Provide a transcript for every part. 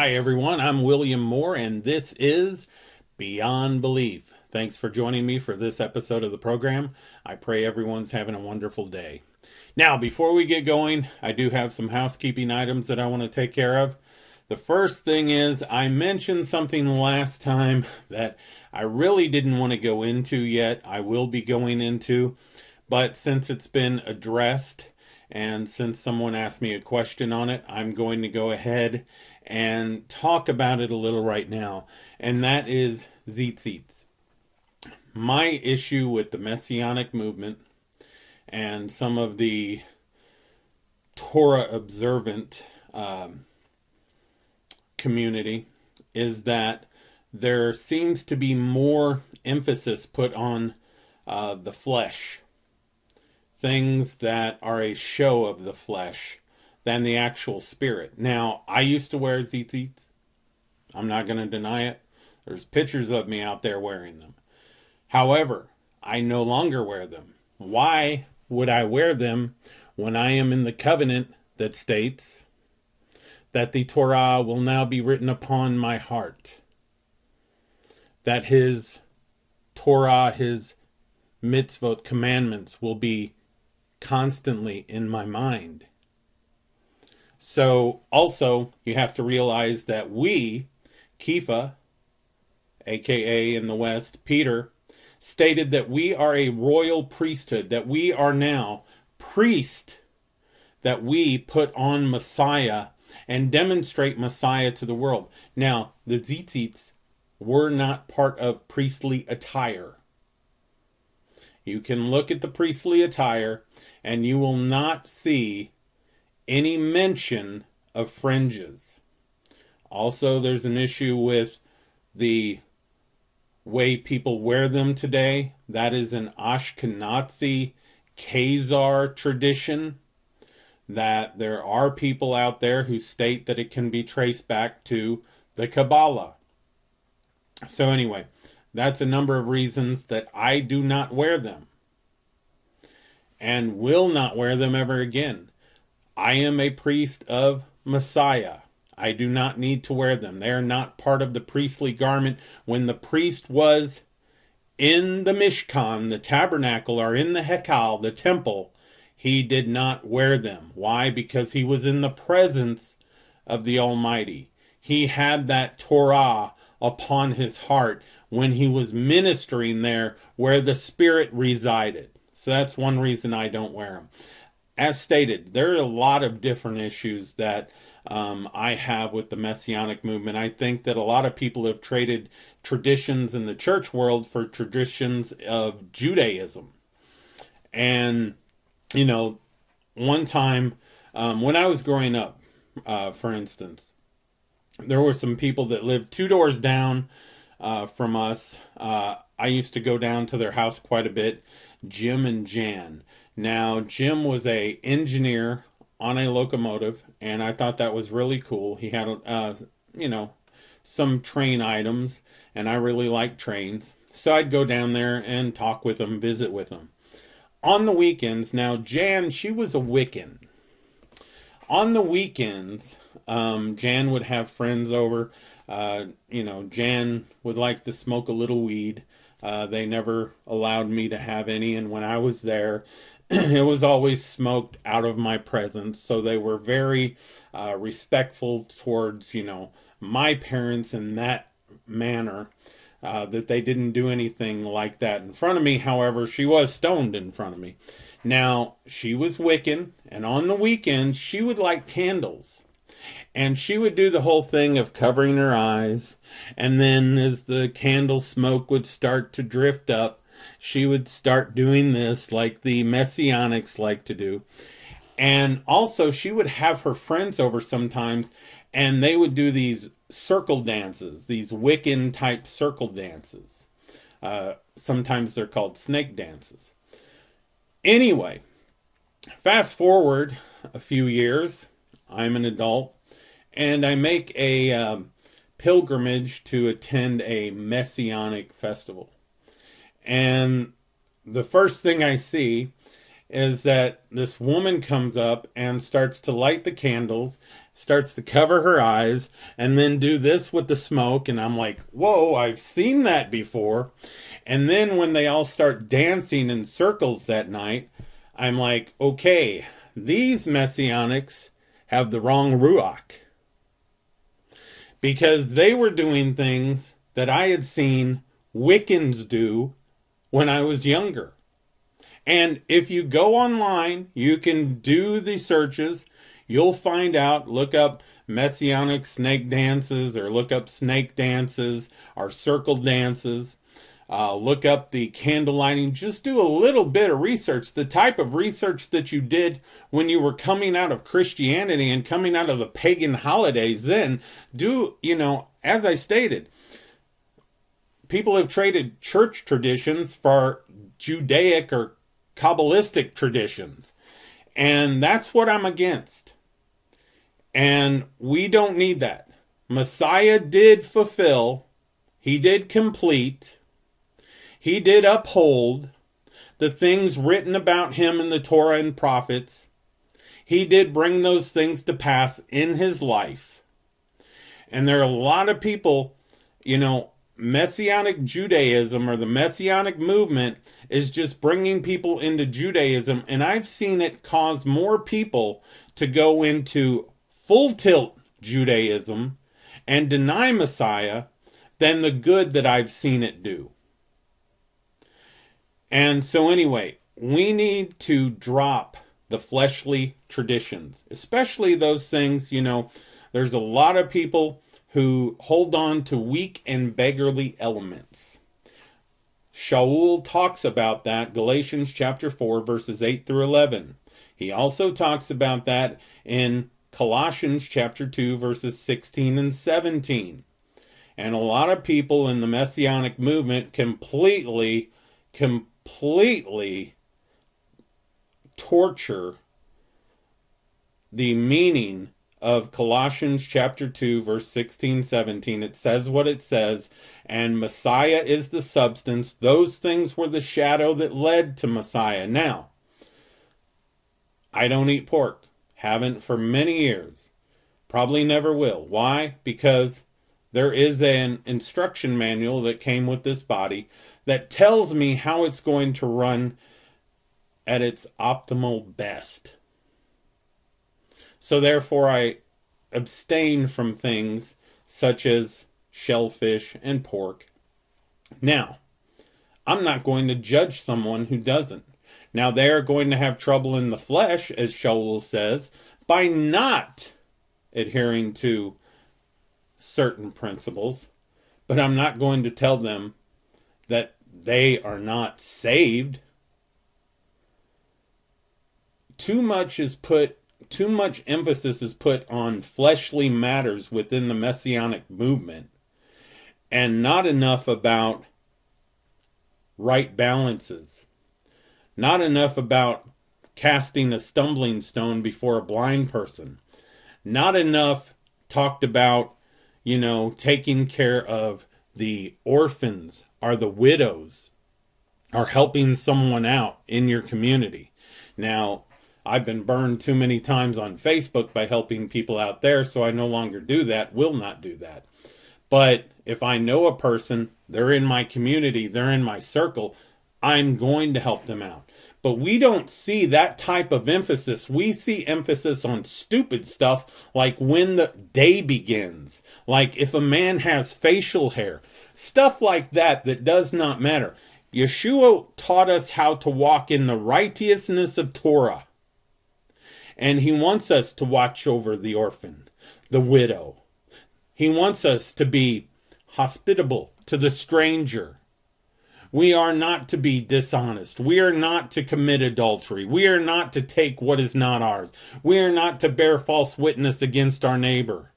Hi, everyone. I'm William Moore, and this is Beyond Belief. Thanks for joining me for this episode of the program. I pray everyone's having a wonderful day. Now, before we get going, I do have some housekeeping items that I want to take care of. The first thing is, I mentioned something last time that I really didn't want to go into yet. I will be going into, but since it's been addressed, and since someone asked me a question on it, I'm going to go ahead and talk about it a little right now. And that is VIII. My issue with the Messianic movement and some of the Torah observant community is that there seems to be more emphasis put on the flesh. Things that are a show of the flesh than the actual spirit. Now, I used to wear tzitzits. I'm not going to deny it. There's pictures of me out there wearing them. However, I no longer wear them. Why would I wear them when I am in the covenant that states that the Torah will now be written upon my heart? That his Torah, his mitzvot, commandments will be constantly in my mind. So also you have to realize that we, Kepha, aka in the West, Peter, stated that we are a royal priesthood, that we are now priests, that we put on Messiah and demonstrate Messiah to the world. Now, the tzitzits were not part of priestly attire. You can look at the priestly attire and you will not see any mention of fringes. Also, there's an issue with the way people wear them today. That is an Ashkenazi Khazar tradition, that there are people out there who state that it can be traced back to the Kabbalah. So anyway, that's a number of reasons that I do not wear them and will not wear them ever again. I am a priest of Messiah. I do not need to wear them. They are not part of the priestly garment. When the priest was in the Mishkan, the tabernacle, or in the Hekal, the temple, he did not wear them. Why? Because he was in the presence of the Almighty. He had that Torah upon his heart when he was ministering there where the Spirit resided. So that's one reason I don't wear them. As stated, there are a lot of different issues that I have with the Messianic movement. I think that a lot of people have traded traditions in the church world for traditions of Judaism. And, you know, one time when I was growing up, for instance, there were some people that lived 2 doors down from us. I used to go down to their house quite a bit, Jim and Jan. Now, Jim was an engineer on a locomotive, and I thought that was really cool. He had, some train items, and I really liked trains. So I'd go down there and talk with him, visit with him. On the weekends, now Jan, she was a Wiccan. On the weekends, Jan would have friends over. Jan would like to smoke a little weed. They never allowed me to have any, and when I was there, it was always smoked out of my presence. So they were very respectful towards, my parents in that manner, that they didn't do anything like that in front of me. However, she was stoned in front of me. Now, she was Wiccan, and on the weekends, she would light candles. And she would do the whole thing of covering her eyes. And then as the candle smoke would start to drift up, she would start doing this like the Messianics like to do. And also she would have her friends over sometimes, and they would do these circle dances, these Wiccan type circle dances. Sometimes they're called snake dances. Anyway, fast forward a few years, I'm an adult, and I make a pilgrimage to attend a Messianic festival. And the first thing I see is that this woman comes up and starts to light the candles, starts to cover her eyes and then do this with the smoke. And I'm like, whoa, I've seen that before. And then when they all start dancing in circles that night, I'm like, okay, these messianics have the wrong ruach. Because they were doing things that I had seen Wiccans do when I was younger. And if you go online, you can do the searches. You'll find out, look up messianic snake dances or look up snake dances or circle dances. Look up the candle lighting. Just do a little bit of research. The type of research that you did when you were coming out of Christianity and coming out of the pagan holidays then. Do, as I stated, people have traded church traditions for Judaic or Kabbalistic traditions. And that's what I'm against. And we don't need that. Messiah did fulfill, he did complete, he did uphold the things written about him in the Torah and prophets. He did bring those things to pass in his life. And there are a lot of people, Messianic Judaism or the Messianic movement is just bringing people into Judaism. And I've seen it cause more people to go into full tilt Judaism and deny Messiah than the good that I've seen it do. And so anyway, we need to drop the fleshly traditions, especially those things, there's a lot of people who hold on to weak and beggarly elements. Shaul talks about that, Galatians chapter 4, verses 8 through 11. He also talks about that in Colossians chapter 2, verses 16 and 17. And a lot of people in the Messianic movement completely torture the meaning of Colossians chapter 2, verse 16, 17. It says what it says, and Messiah is the substance. Those things were the shadow that led to Messiah. Now, I don't eat pork. Haven't for many years. Probably never will. Why? Because there is an instruction manual that came with this body that tells me how it's going to run at its optimal best. So therefore I abstain from things such as shellfish and pork. Now, I'm not going to judge someone who doesn't. Now, they are going to have trouble in the flesh, as Shaul says, by not adhering to certain principles. But I'm not going to tell them that they are not saved. Too much emphasis is put on fleshly matters within the Messianic movement, and not enough about right balances. Not enough about casting a stumbling stone before a blind person. Not enough talked about, taking care of the orphans or the widows or helping someone out in your community. Now, I've been burned too many times on Facebook by helping people out there, so I no longer do that, will not do that. But if I know a person, they're in my community, they're in my circle, I'm going to help them out. But we don't see that type of emphasis. We see emphasis on stupid stuff like when the day begins. Like if a man has facial hair. Stuff like that does not matter. Yeshua taught us how to walk in the righteousness of Torah. And he wants us to watch over the orphan, the widow. He wants us to be hospitable to the stranger. We are not to be dishonest. We are not to commit adultery. We are not to take what is not ours. We are not to bear false witness against our neighbor.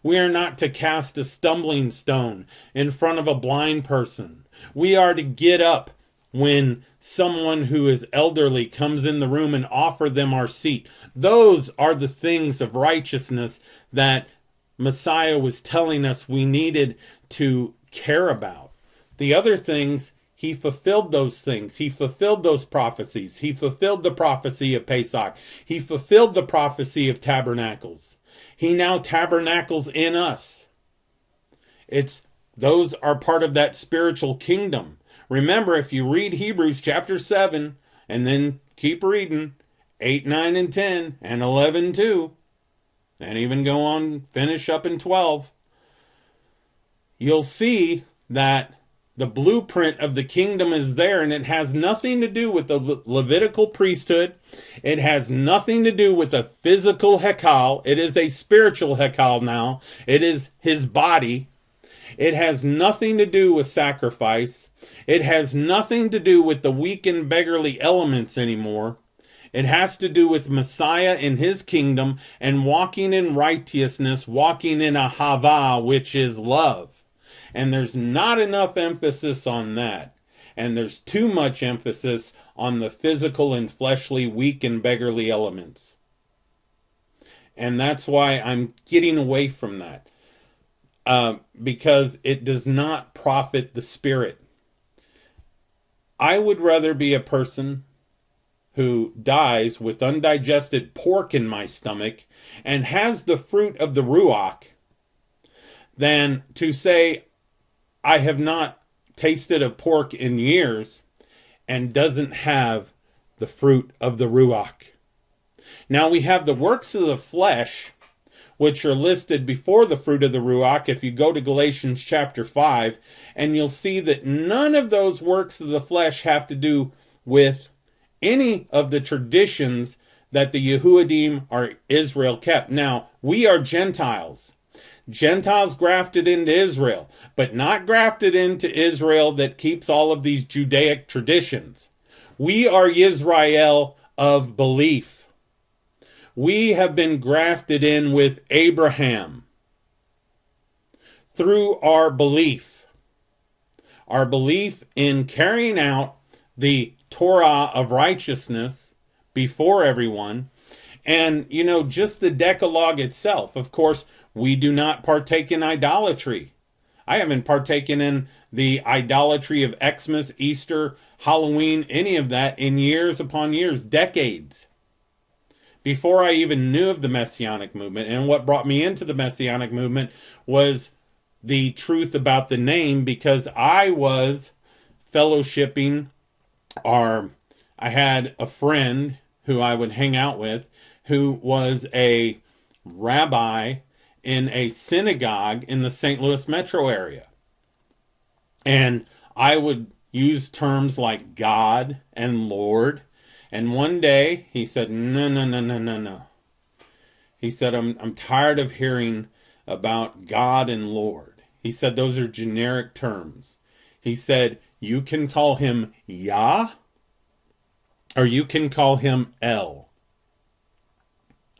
We are not to cast a stumbling stone in front of a blind person. We are to get up when someone who is elderly comes in the room and offer them our seat. Those are the things of righteousness that Messiah was telling us we needed to care about. The other things, he fulfilled those things. He fulfilled those prophecies. He fulfilled the prophecy of Pesach. He fulfilled the prophecy of tabernacles. He now tabernacles in us. Those are part of that spiritual kingdom. Remember, if you read Hebrews chapter 7, and then keep reading 8, 9, and 10, and 11 too, and even go on, finish up in 12, you'll see that the blueprint of the kingdom is there, and it has nothing to do with the Levitical priesthood. It has nothing to do with a physical hekal. It is a spiritual hekal now. It is his body. It has nothing to do with sacrifice. It has nothing to do with the weak and beggarly elements anymore. It has to do with Messiah in his kingdom and walking in righteousness, walking in a hava, which is love. And there's not enough emphasis on that. And there's too much emphasis on the physical and fleshly, weak and beggarly elements. And that's why I'm getting away from that. Because it does not profit the spirit. I would rather be a person who dies with undigested pork in my stomach and has the fruit of the Ruach than to say, I have not tasted a pork in years and doesn't have the fruit of the Ruach. Now we have the works of the flesh, which are listed before the fruit of the Ruach. If you go to Galatians chapter 5, and you'll see that none of those works of the flesh have to do with any of the traditions that the Yehudim or Israel kept. Now, we are Gentiles. Gentiles grafted into Israel, but not grafted into Israel that keeps all of these Judaic traditions. We are Yisrael of belief. We have been grafted in with Abraham through our belief in carrying out the Torah of righteousness before everyone. And, just the Decalogue itself. Of course, we do not partake in idolatry. I haven't partaken in the idolatry of Xmas, Easter, Halloween, any of that in years upon years, decades. Before I even knew of the Messianic movement. And what brought me into the Messianic movement was the truth about the name, because I was fellowshipping, I had a friend who I would hang out with who was a rabbi in a synagogue in the St. Louis metro area. And I would use terms like God and Lord. And one day he said, no. He said, I'm tired of hearing about God and Lord. He said, those are generic terms. He said, you can call him Yah, or you can call him El.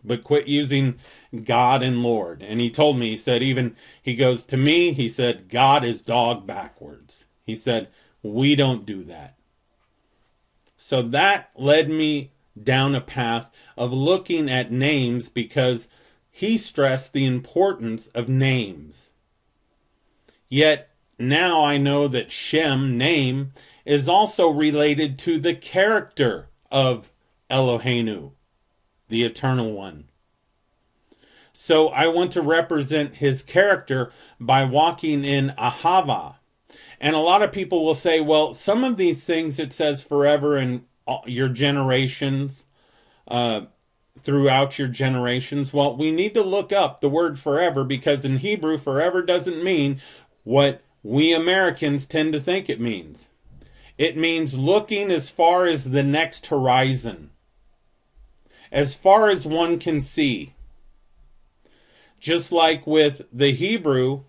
But quit using God and Lord. And he told me, he goes, to me, he said, God is dog backwards. He said, we don't do that. So that led me down a path of looking at names, because he stressed the importance of names. Yet now I know that Shem, name, is also related to the character of Eloheinu, the Eternal One. So I want to represent his character by walking in Ahava. And a lot of people will say, well, some of these things it says forever in your generations, throughout your generations. Well, we need to look up the word forever, because in Hebrew, forever doesn't mean what we Americans tend to think it means. It means looking as far as the next horizon, as far as one can see. Just like with the Hebrew,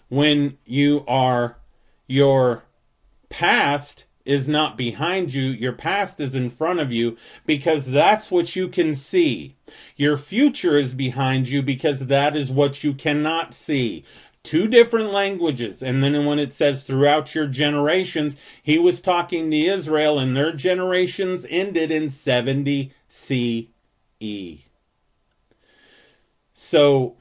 when your past is not behind you, your past is in front of you, because that's what you can see. Your future is behind you, because that is what you cannot see. Two different languages. And then when it says throughout your generations, he was talking to Israel, and their generations ended in 70 CE. So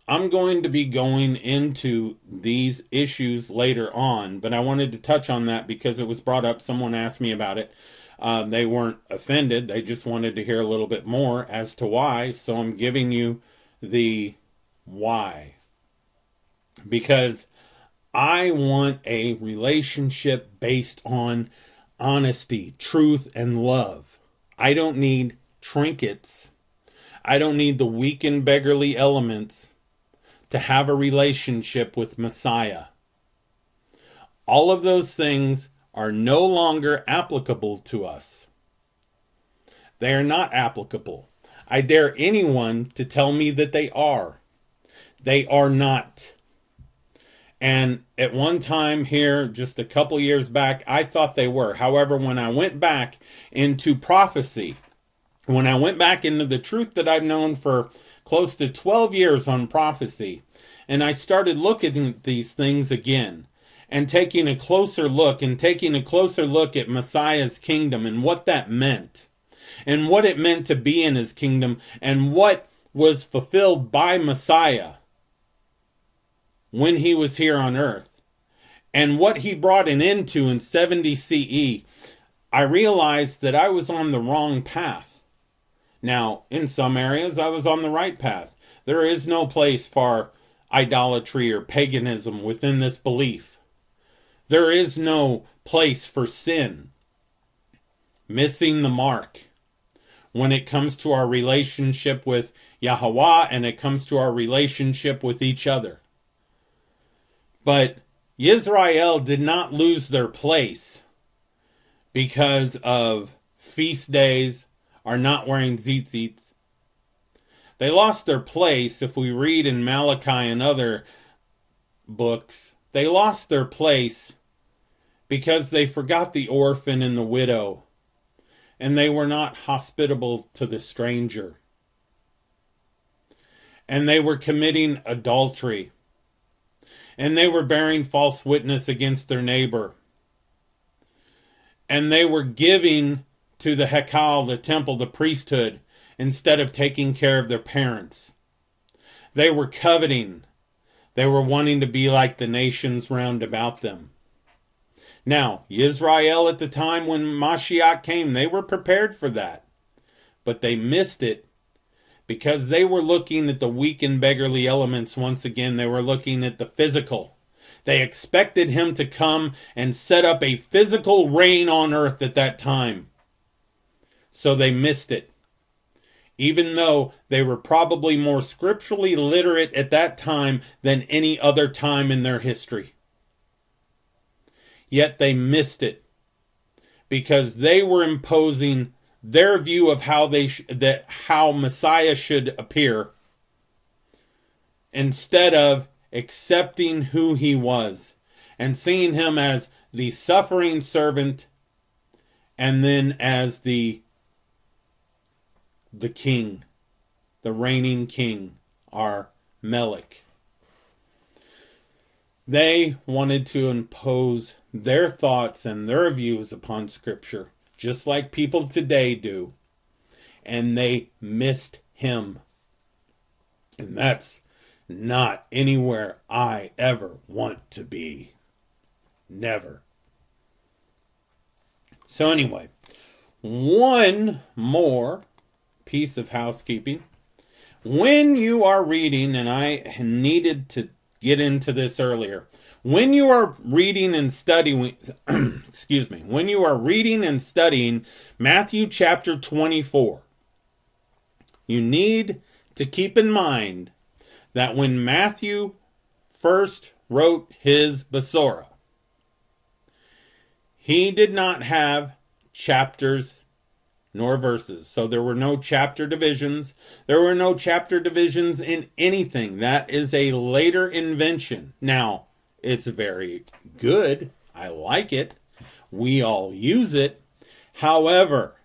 I'm going to be going into these issues later on, but I wanted to touch on that because it was brought up. Someone asked me about it. They weren't offended. They just wanted to hear a little bit more as to why. So I'm giving you the why. Because I want a relationship based on honesty, truth, and love. I don't need trinkets. I don't need the weak and beggarly elements to have a relationship with Messiah. All of those things are no longer applicable to us. They are not applicable. I dare anyone to tell me that they are. They are not. And at one time here, just a couple years back, I thought they were. However, when I went back into prophecy, when I went back into the truth that I've known for close to 12 years on prophecy, and I started looking at these things again, and taking a closer look at Messiah's kingdom and what that meant, and what it meant to be in his kingdom, and what was fulfilled by Messiah when he was here on earth, and what he brought an end to in 70 CE, I realized that I was on the wrong path. Now, in some areas, I was on the right path. There is no place for idolatry or paganism within this belief. There is no place for sin, missing the mark, when it comes to our relationship with Yahweh and it comes to our relationship with each other. But Israel did not lose their place because of feast days or not wearing tzitzits. They lost their place, if we read in Malachi and other books, they lost their place because they forgot the orphan and the widow, and they were not hospitable to the stranger. And they were committing adultery. And they were bearing false witness against their neighbor. And they were giving to the Hekal, the temple, the priesthood, instead of taking care of their parents. They were coveting. They were wanting to be like the nations round about them. Now, Israel at the time when Mashiach came, they were prepared for that. But they missed it because they were looking at the weak and beggarly elements once again. They were looking at the physical. They expected him to come and set up a physical reign on earth at that time. So they missed it. Even though they were probably more scripturally literate at that time than any other time in their history. Yet they missed it because they were imposing their view of how Messiah should appear instead of accepting who he was and seeing him as the suffering servant and then as the king, the reigning king, our Melech. They wanted to impose their thoughts and their views upon Scripture, just like people today do. And they missed him. And that's not anywhere I ever want to be. Never. So anyway, one more piece of housekeeping. When you are reading, and I needed to get into this earlier, when you are reading and studying, when you are reading and studying Matthew chapter 24, you need to keep in mind that when Matthew first wrote his Besorah, he did not have chapters nor verses. So there were no chapter divisions. There were no chapter divisions in anything. That is a later invention. Now, it's very good. I like it. We all use it. However,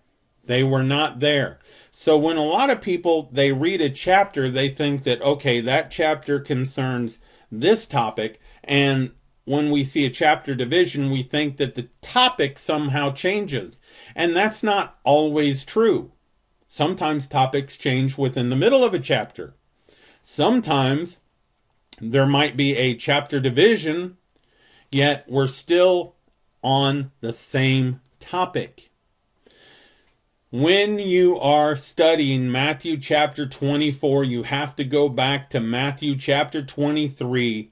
they were not there. So when a lot of people, they read a chapter, they think that, okay, that chapter concerns this topic. And when we see a chapter division, we think that the topic somehow changes. And that's not always true. Sometimes topics change within the middle of a chapter. Sometimes there might be a chapter division, yet we're still on the same topic. When you are studying Matthew chapter 24, you have to go back to Matthew chapter 23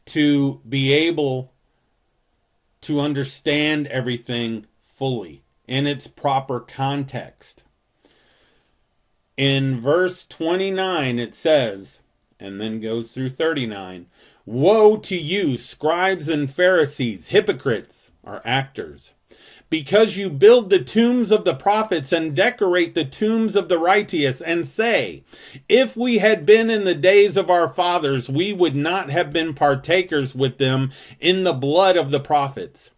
to be able to understand everything fully in its proper context. In verse 29 it says, and then goes through 39, "Woe to you, scribes and Pharisees, hypocrites," or actors, "because you build the tombs of the prophets and decorate the tombs of the righteous, and say, if we had been in the days of our fathers, we would not have been partakers with them in the blood of the prophets.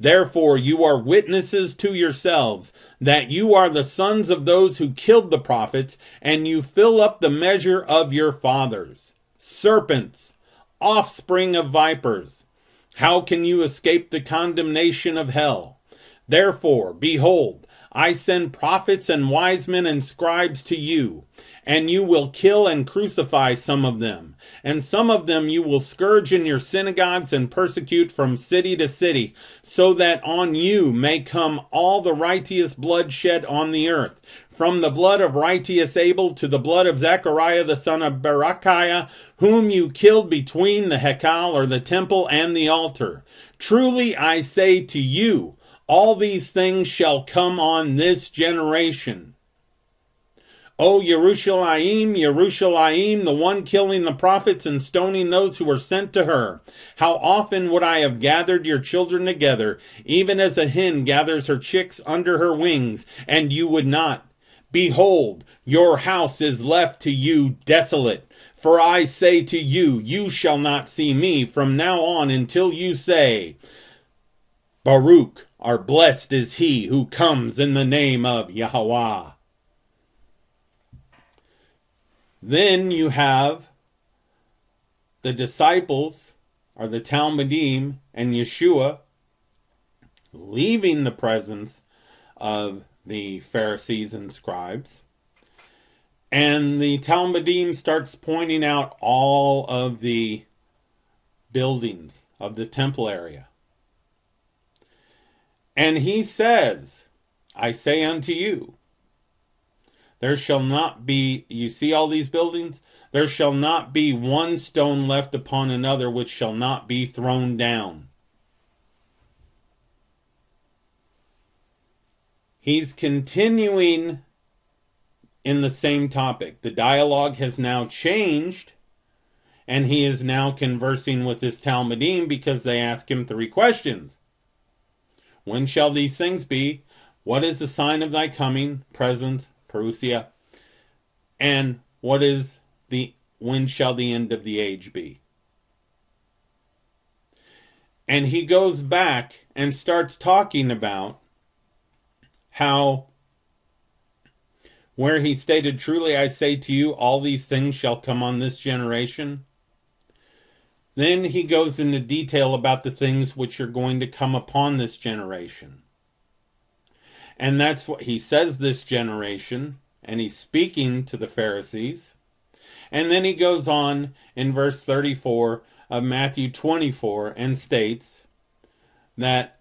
Therefore you are witnesses to yourselves that you are the sons of those who killed the prophets, and you fill up the measure of your fathers. Serpents, offspring of vipers, how can you escape the condemnation of hell? Therefore, behold, I send prophets and wise men and scribes to you, and you will kill and crucify some of them, and some of them you will scourge in your synagogues and persecute from city to city, so that on you may come all the righteous blood shed on the earth, from the blood of righteous Abel to the blood of Zechariah the son of Berechiah, whom you killed between the Hekal, or the temple, and the altar. Truly I say to you, all these things shall come on this generation. O Yehrushalayim, Yehrushalayim, the one killing the prophets and stoning those who were sent to her. How often would I have gathered your children together, even as a hen gathers her chicks under her wings, and you would not. Behold, your house is left to you desolate. For I say to you, you shall not see me from now on until you say, Baruch, or blessed is he who comes in the name of Yahweh. Then you have the disciples, or the Talmudim, and Yeshua leaving the presence of the Pharisees and scribes. And the Talmudim starts pointing out all of the buildings of the temple area. And he says, I say unto you, there shall not be, you see all these buildings? There shall not be one stone left upon another which shall not be thrown down. He's continuing in the same topic. The dialogue has now changed, and he is now conversing with his Talmudim because they ask him 3 questions. When shall these things be? What is the sign of thy coming, presence, parousia? And when shall the end of the age be? And he goes back and starts talking about how, where he stated, truly I say to you, all these things shall come on this generation. Then he goes into detail about the things which are going to come upon this generation. And that's what he says, this generation, and he's speaking to the Pharisees. And then he goes on in verse 34 of Matthew 24 and states that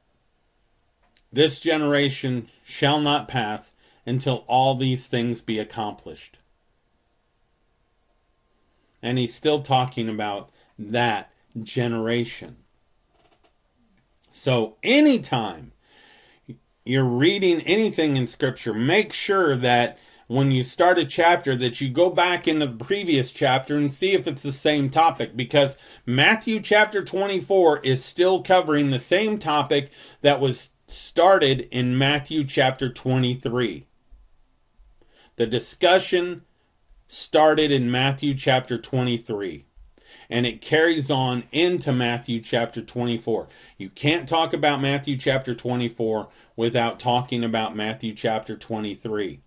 this generation shall not pass until all these things be accomplished. And he's still talking about that generation. So anytime you're reading anything in Scripture, make sure that when you start a chapter that you go back into the previous chapter and see if it's the same topic, because Matthew chapter 24 is still covering the same topic that was started in Matthew chapter 23. The discussion started in Matthew chapter 23. And it carries on into Matthew chapter 24. You can't talk about Matthew chapter 24 without talking about Matthew chapter 23.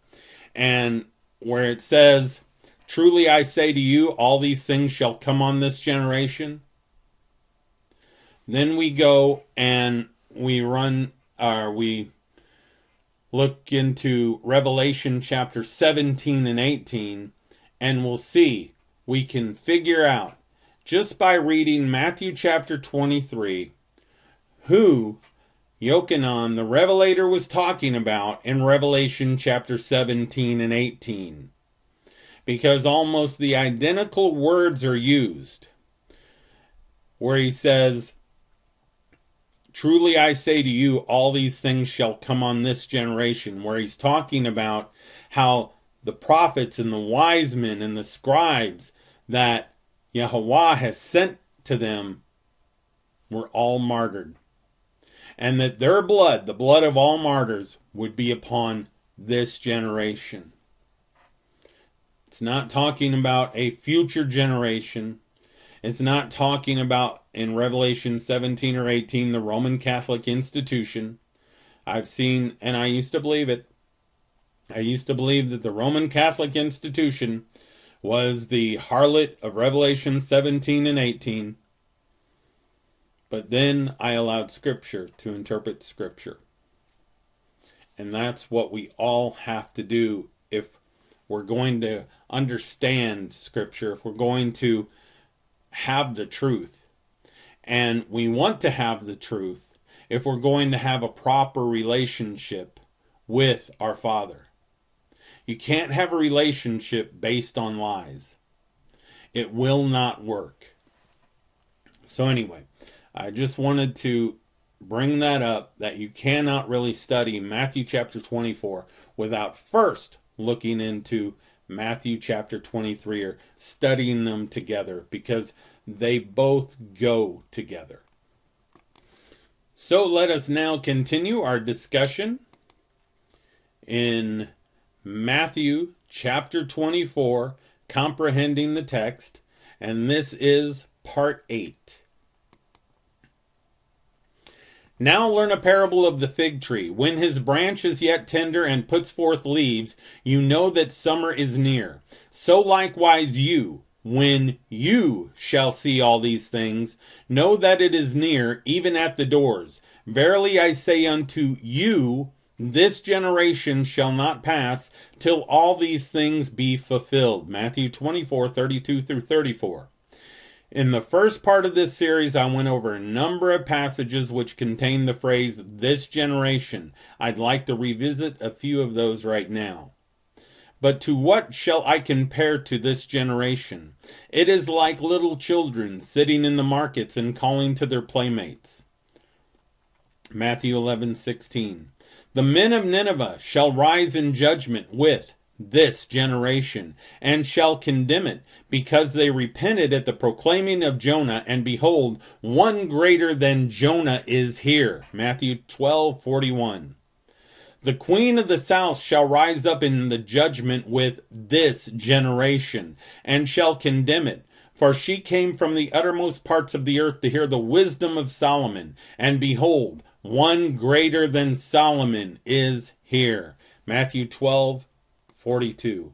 And where it says, truly I say to you, all these things shall come on this generation. Then we go and we look into Revelation chapter 17 and 18, and we'll see, we can figure out, just by reading Matthew chapter 23, who Yochanan, the Revelator, was talking about in Revelation chapter 17 and 18. Because almost the identical words are used. Where he says, truly I say to you, all these things shall come on this generation. Where he's talking about how the prophets and the wise men and the scribes that Yahweh has sent to them were all martyred. And that their blood, the blood of all martyrs, would be upon this generation. It's not talking about a future generation. It's not talking about, in Revelation 17 or 18, the Roman Catholic institution. I've seen, and I used to believe it. I used to believe that the Roman Catholic institution was the harlot of Revelation 17 and 18. But then I allowed Scripture to interpret Scripture. And that's what we all have to do if we're going to understand Scripture, if we're going to have the truth. And we want to have the truth if we're going to have a proper relationship with our Father. You can't have a relationship based on lies. It will not work. So anyway, I just wanted to bring that up, that you cannot really study Matthew chapter 24 without first looking into Matthew chapter 23 or studying them together, because they both go together. So let us now continue our discussion in Matthew chapter 24, comprehending the text, and this is part 8. Now learn a parable of the fig tree. When his branch is yet tender and puts forth leaves, you know that summer is near. So likewise you, when you shall see all these things, know that it is near, even at the doors. Verily I say unto you, this generation shall not pass till all these things be fulfilled. Matthew 24:32 through 34. In the first part of this series, I went over a number of passages which contain the phrase, this generation. I'd like to revisit a few of those right now. But to what shall I compare to this generation? It is like little children sitting in the markets and calling to their playmates. Matthew 11:16. The men of Nineveh shall rise in judgment with this generation, and shall condemn it, because they repented at the proclaiming of Jonah, and behold, one greater than Jonah is here. Matthew 12:41. The queen of the south shall rise up in the judgment with this generation, and shall condemn it. For she came from the uttermost parts of the earth to hear the wisdom of Solomon. And behold, one greater than Solomon is here. Matthew 12:42.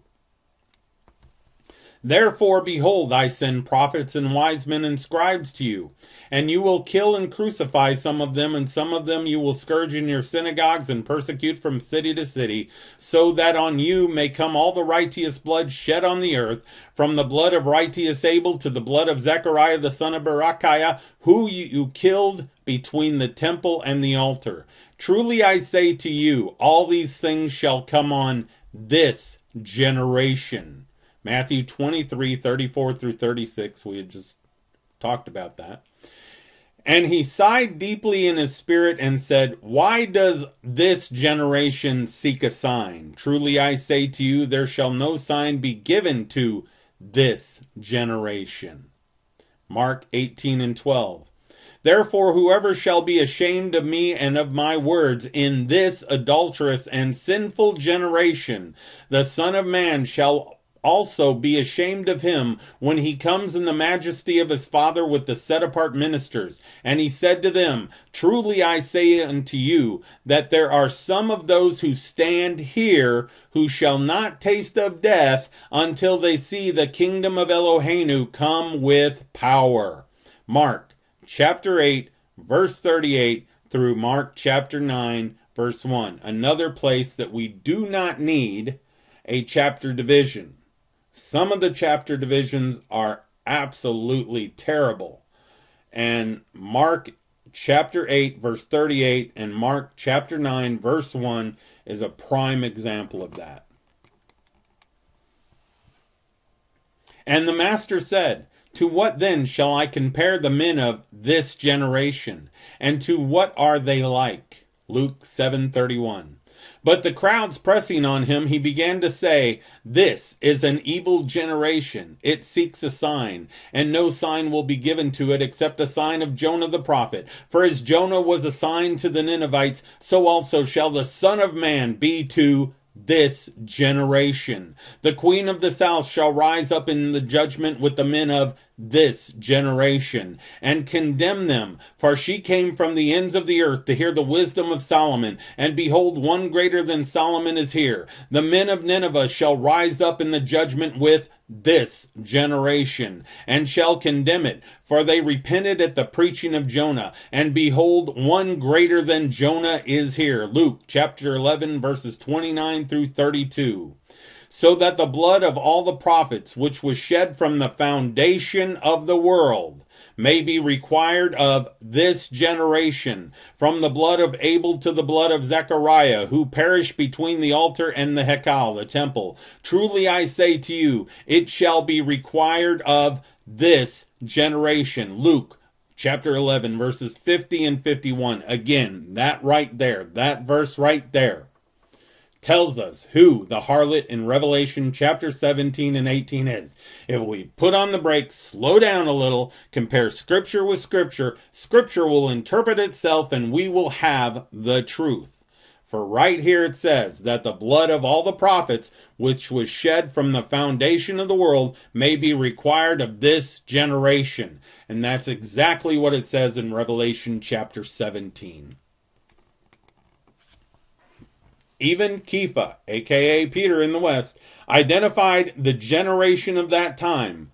Therefore, behold, I send prophets and wise men and scribes to you, and you will kill and crucify some of them, and some of them you will scourge in your synagogues and persecute from city to city, so that on you may come all the righteous blood shed on the earth, from the blood of righteous Abel to the blood of Zechariah the son of Berechiah, who you killed between the temple and the altar. Truly I say to you, all these things shall come on this generation. Matthew 23:34 through 36. We had just talked about that. And he sighed deeply in his spirit and said, why does this generation seek a sign? Truly I say to you, there shall no sign be given to this generation. Mark 18:12. Therefore, whoever shall be ashamed of me and of my words in this adulterous and sinful generation, the Son of Man shall also be ashamed of him when he comes in the majesty of his Father with the set-apart ministers. And he said to them, truly I say unto you, that there are some of those who stand here who shall not taste of death until they see the kingdom of Eloheinu come with power. Mark chapter 8, verse 38 through Mark chapter 9, verse 1. Another place that we do not need a chapter division. Some of the chapter divisions are absolutely terrible. And Mark chapter 8, verse 38, and Mark chapter 9, verse 1 is a prime example of that. And the master said, to what then shall I compare the men of this generation? And to what are they like? Luke 7:31. But the crowds pressing on him, he began to say, this is an evil generation. It seeks a sign, and no sign will be given to it except the sign of Jonah the prophet. For as Jonah was a sign to the Ninevites, so also shall the Son of Man be to this generation. The queen of the south shall rise up in the judgment with the men of this generation, and condemn them, for she came from the ends of the earth to hear the wisdom of Solomon, and behold, one greater than Solomon is here. The men of Nineveh shall rise up in the judgment with this generation, and shall condemn it, for they repented at the preaching of Jonah, and behold, one greater than Jonah is here. Luke chapter 11, verses 29 through 32. So that the blood of all the prophets, which was shed from the foundation of the world, may be required of this generation, from the blood of Abel to the blood of Zechariah, who perished between the altar and the Hekal, the temple. Truly I say to you, it shall be required of this generation. Luke chapter 11, verses 50 and 51. Again, that right there, that verse right there, tells us who the harlot in Revelation chapter 17 and 18 is. If we put on the brakes, slow down a little, compare scripture with scripture, scripture will interpret itself and we will have the truth. For right here it says that the blood of all the prophets, which was shed from the foundation of the world, may be required of this generation. And that's exactly what it says in Revelation chapter 17. Even Kepha, aka Peter in the West, identified the generation of that time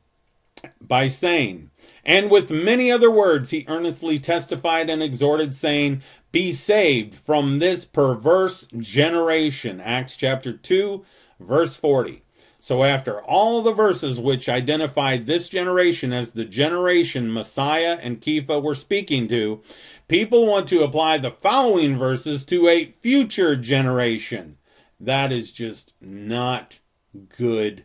by saying, and with many other words he earnestly testified and exhorted, saying, be saved from this perverse generation. Acts chapter 2, verse 40. So after all the verses which identified this generation as the generation Messiah and Kepha were speaking to, people want to apply the following verses to a future generation. That is just not good.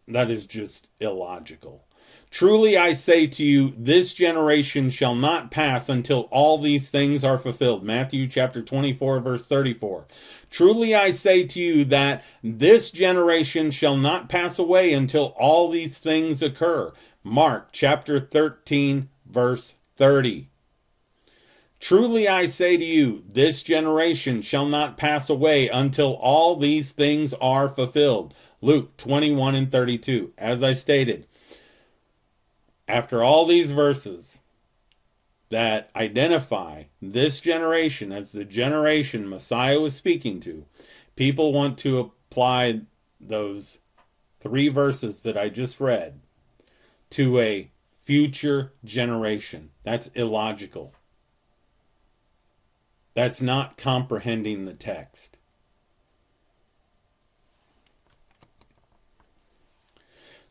That is just illogical. Truly I say to you, this generation shall not pass until all these things are fulfilled. Matthew chapter 24, verse 34. Truly I say to you that this generation shall not pass away until all these things occur. Mark chapter 13, verse 30. Truly I say to you, this generation shall not pass away until all these things are fulfilled. Luke 21 and 32. As I stated, after all these verses that identify this generation as the generation Messiah was speaking to, people want to apply those 3 verses that I just read to a future generation. That's illogical. That's not comprehending the text.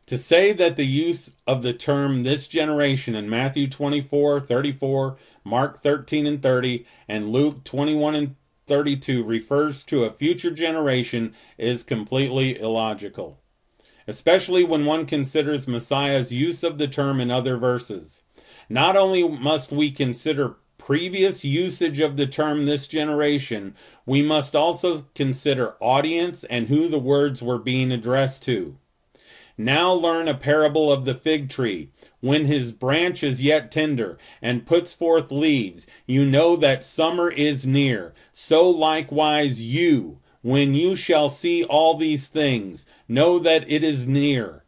To say that the use of the term this generation in Matthew 24, 34, Mark 13 and 30, and Luke 21 and 32 refers to a future generation is completely illogical, especially when one considers Messiah's use of the term in other verses. Not only must we consider previous usage of the term this generation, we must also consider audience and who the words were being addressed to. Now learn a parable of the fig tree. When his branch is yet tender and puts forth leaves, you know that summer is near. So likewise you, when you shall see all these things, know that it is near,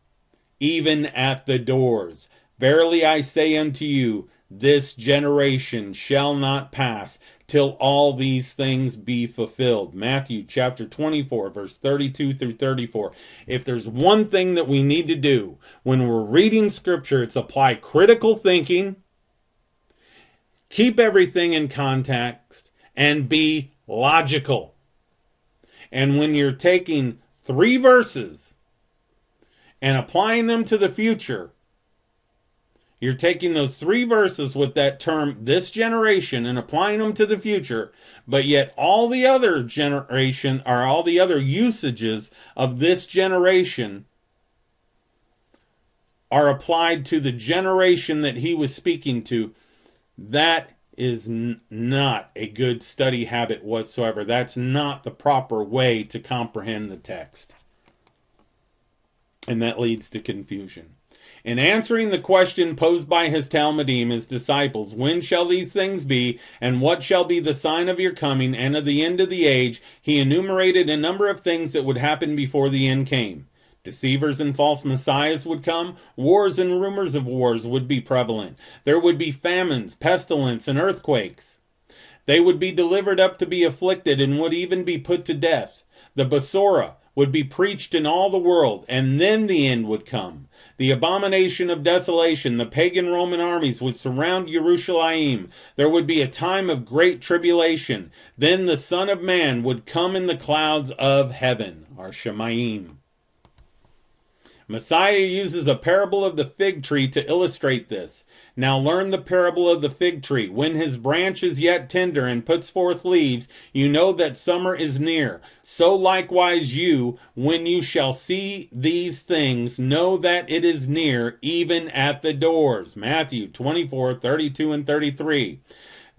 even at the doors. Verily I say unto you, this generation shall not pass till all these things be fulfilled. Matthew chapter 24, verse 32 through 34. If there's one thing that we need to do when we're reading scripture, it's apply critical thinking, keep everything in context, and be logical. And when you're taking 3 verses and applying them to the future, You're taking those 3 verses with that term, this generation, and applying them to the future, but yet all the other generation, or all the other usages of this generation are applied to the generation that he was speaking to. That is not a good study habit whatsoever. That's not the proper way to comprehend the text. And that leads to confusion. In answering the question posed by his Talmudim, his disciples, when shall these things be, and what shall be the sign of your coming and of the end of the age, he enumerated a number of things that would happen before the end came. Deceivers and false messiahs would come. Wars and rumors of wars would be prevalent. There would be famines, pestilence, and earthquakes. They would be delivered up to be afflicted and would even be put to death. The Besorah would be preached in all the world, and then the end would come. The abomination of desolation, the pagan Roman armies would surround Yehrushalayim. There would be a time of great tribulation. Then the Son of Man would come in the clouds of heaven, our Shemayim. Messiah uses a parable of the fig tree to illustrate this. Now learn the parable of the fig tree. When his branch is yet tender and puts forth leaves, you know that summer is near. So likewise you, when you shall see these things, know that it is near, even at the doors. Matthew 24:32 and 33.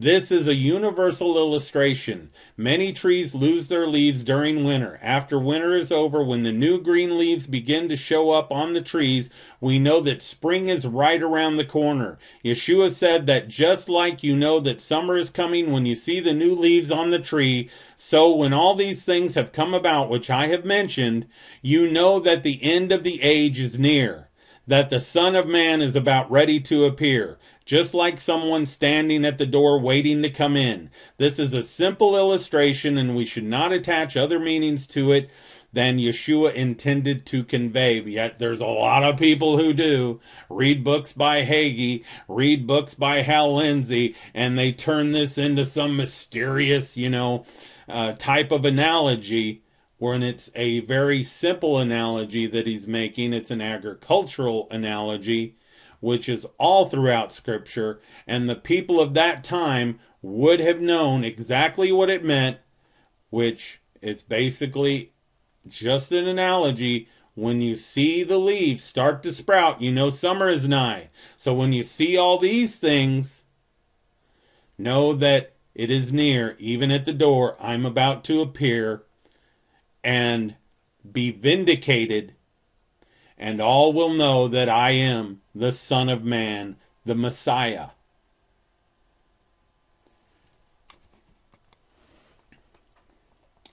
This is a universal illustration. Many trees lose their leaves during winter. After winter is over, when the new green leaves begin to show up on the trees, we know that spring is right around the corner. Yeshua said that just like you know that summer is coming when you see the new leaves on the tree, so when all these things have come about, which I have mentioned, you know that the end of the age is near, that the Son of Man is about ready to appear. Just like someone standing at the door waiting to come in. This is a simple illustration, and we should not attach other meanings to it than Yeshua intended to convey. Yet there's a lot of people who do. Read books by Hagee, read books by Hal Lindsey, and they turn this into some mysterious, type of analogy, when it's a very simple analogy that he's making. It's an agricultural analogy, which is all throughout Scripture, and the people of that time would have known exactly what it meant, which is basically just an analogy. When you see the leaves start to sprout, you know summer is nigh. So when you see all these things, know that it is near, even at the door. I'm about to appear and be vindicated, and all will know that I am the Son of Man, the Messiah.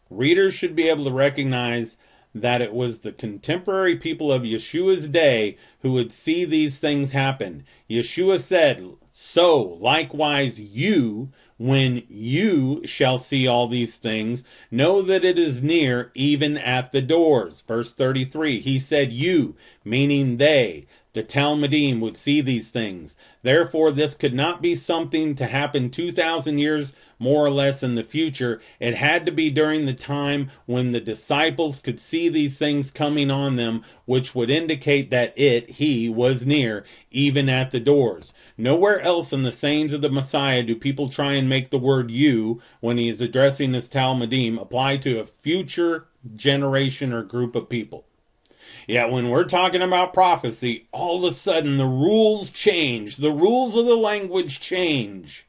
Readers should be able to recognize that it was the contemporary people of Yeshua's day who would see these things happen. Yeshua said, so likewise you, when you shall see all these things, know that it is near, even at the doors. Verse 33, he said you, meaning they. The Talmudim would see these things. Therefore, this could not be something to happen 2,000 years more or less in the future. It had to be during the time when the disciples could see these things coming on them, which would indicate that he was near, even at the doors. Nowhere else in the sayings of the Messiah do people try and make the word you, when he is addressing his Talmudim, apply to a future generation or group of people. Yet when we're talking about prophecy, all of a sudden the rules change. The rules of the language change.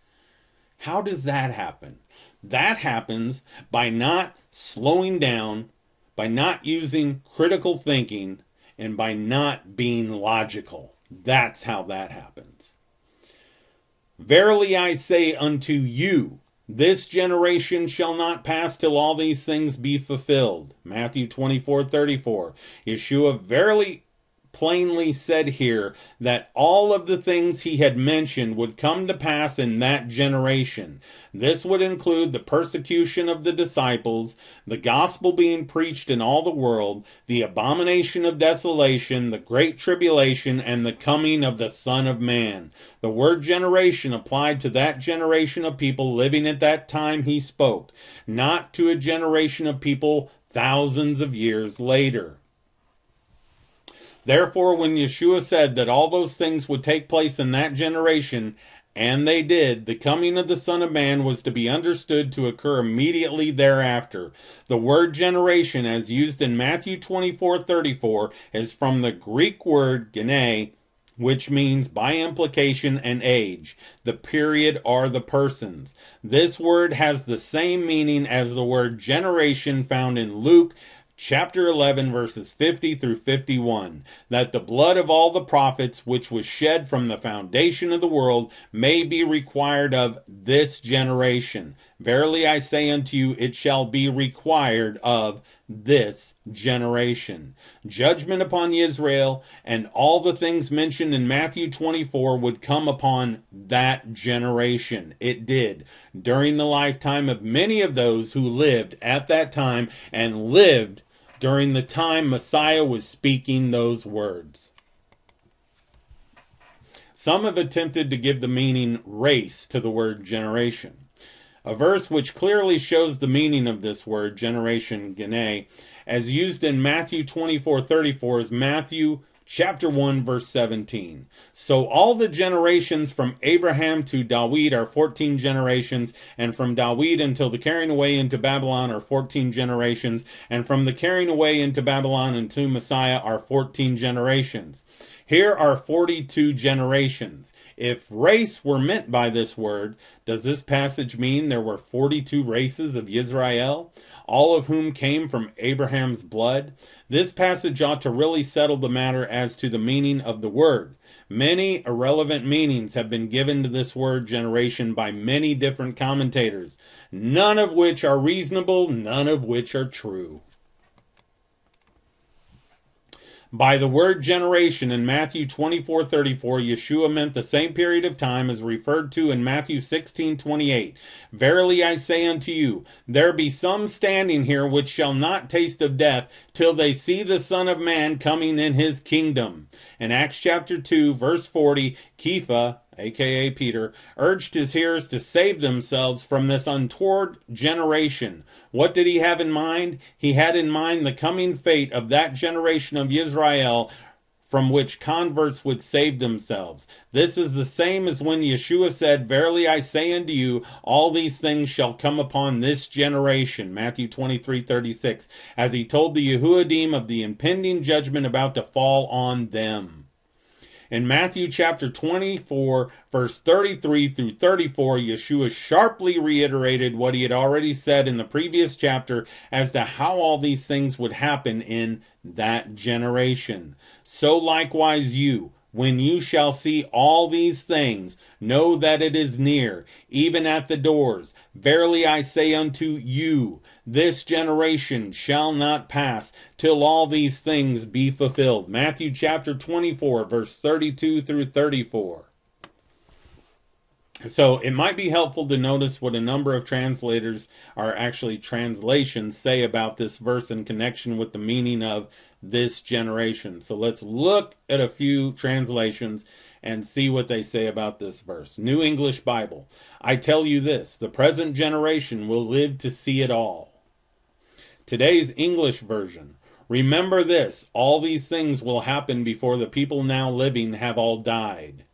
How does that happen? That happens by not slowing down, by not using critical thinking, and by not being logical. That's how that happens. Verily I say unto you, this generation shall not pass till all these things be fulfilled. Matthew 24:34. Yeshua verily plainly said here that all of the things he had mentioned would come to pass in that generation. This would include the persecution of the disciples, the gospel being preached in all the world, the abomination of desolation, the great tribulation, and the coming of the Son of Man. The word generation applied to that generation of people living at that time he spoke, not to a generation of people thousands of years later. Therefore, when Yeshua said that all those things would take place in that generation, and they did, the coming of the Son of Man was to be understood to occur immediately thereafter. The word generation, as used in Matthew 24:34, is from the Greek word gene, which means by implication an age, the period, or the persons. This word has the same meaning as the word generation found in Luke chapter 11, verses 50 through 51, that the blood of all the prophets which was shed from the foundation of the world may be required of this generation. Verily I say unto you, it shall be required of this generation. Judgment upon Israel and all the things mentioned in Matthew 24 would come upon that generation. It did, during the lifetime of many of those who lived at that time and lived during the time Messiah was speaking those words. Some have attempted to give the meaning race to the word generation. A verse which clearly shows the meaning of this word, generation, gene, as used in Matthew 24:34, is Matthew chapter 1, verse 17. So all the generations from Abraham to David are 14 generations, and from David until the carrying away into Babylon are 14 generations, and from the carrying away into Babylon unto Messiah are 14 generations. Here are 42 generations. If race were meant by this word, does this passage mean there were 42 races of Israel, all of whom came from Abraham's blood? This passage ought to really settle the matter as to the meaning of the word. Many irrelevant meanings have been given to this word generation by many different commentators, none of which are reasonable, none of which are true. By the word generation in Matthew 24:34, Yeshua meant the same period of time as referred to in Matthew 16:28. Verily I say unto you, there be some standing here which shall not taste of death till they see the Son of Man coming in his kingdom. In Acts chapter 2, verse 40, Kepha, aka Peter, urged his hearers to save themselves from this untoward generation. What did he have in mind? He had in mind the coming fate of that generation of Israel from which converts would save themselves. This is the same as when Yeshua said, Verily I say unto you, all these things shall come upon this generation, Matthew 23:36, as he told the Yehudim of the impending judgment about to fall on them. In Matthew chapter 24, verse 33 through 34, Yeshua sharply reiterated what he had already said in the previous chapter as to how all these things would happen in that generation. So likewise you, when you shall see all these things, know that it is near, even at the doors. Verily I say unto you, this generation shall not pass till all these things be fulfilled. Matthew chapter 24, verse 32 through 34. So it might be helpful to notice what a number of translators, or actually translations, say about this verse in connection with the meaning of this generation. So let's look at a few translations and see what they say about this verse. New English Bible. I tell you this, the present generation will live to see it all. Today's English version. Remember this, all these things will happen before the people now living have all died.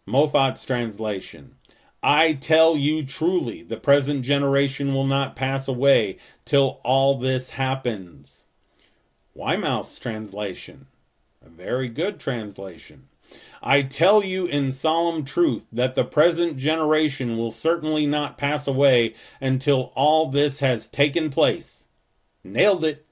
Moffat's translation. I tell you truly, the present generation will not pass away till all this happens. Weymouth's translation. A very good translation. I tell you in solemn truth that the present generation will certainly not pass away until all this has taken place. Nailed it.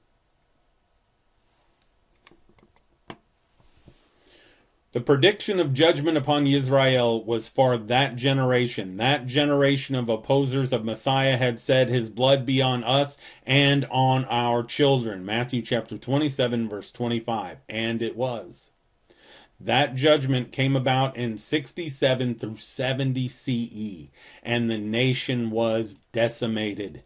The prediction of judgment upon Israel was for that generation. That generation of opposers of Messiah had said, his blood be on us and on our children. Matthew chapter 27, verse 25. And it was. That judgment came about in 67 through 70 CE, and the nation was decimated.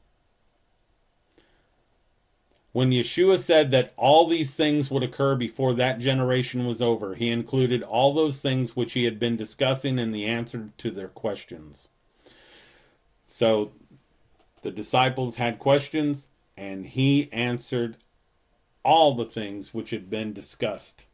When Yeshua said that all these things would occur before that generation was over, he included all those things which he had been discussing in the answer to their questions. So the disciples had questions, and he answered all the things which had been discussed.